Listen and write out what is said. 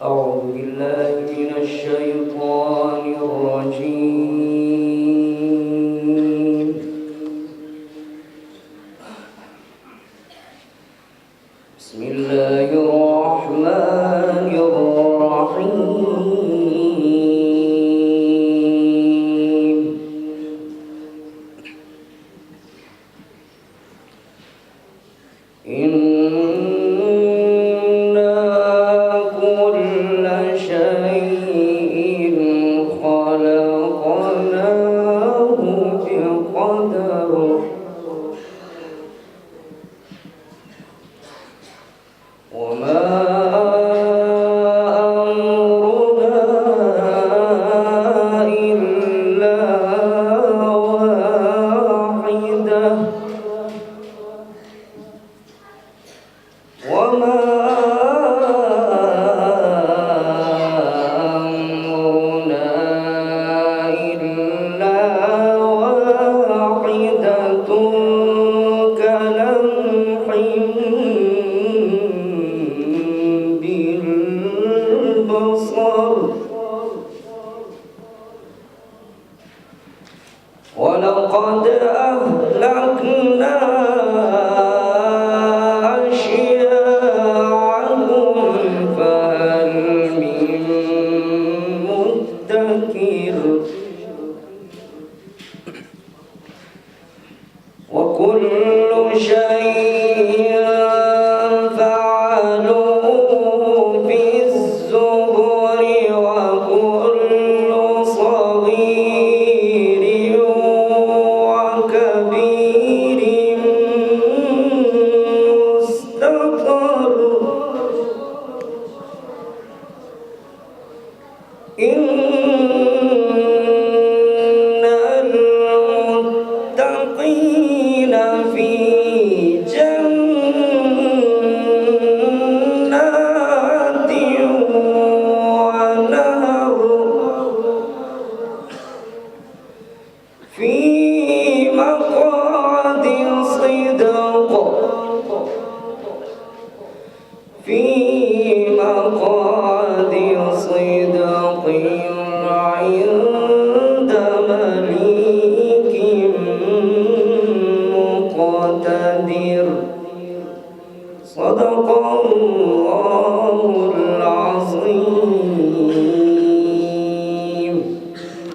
أعوذ بالله من الشيطان الرجيم. بسم الله الرحمن الرحيم. إنا كل شيء خلقناه بقدر وما أمرنا إلا واحدة وما أمرنا إلا واحدة كلمح بالبصر ولقد أهلكنا أشياعهم فهل من مدكر وكل شيء فعلوه في الزبر وكل صغير وكبير مستقر إن المتقين في جنات ونهر في مقعد صدق في مقعد صدق عند مليك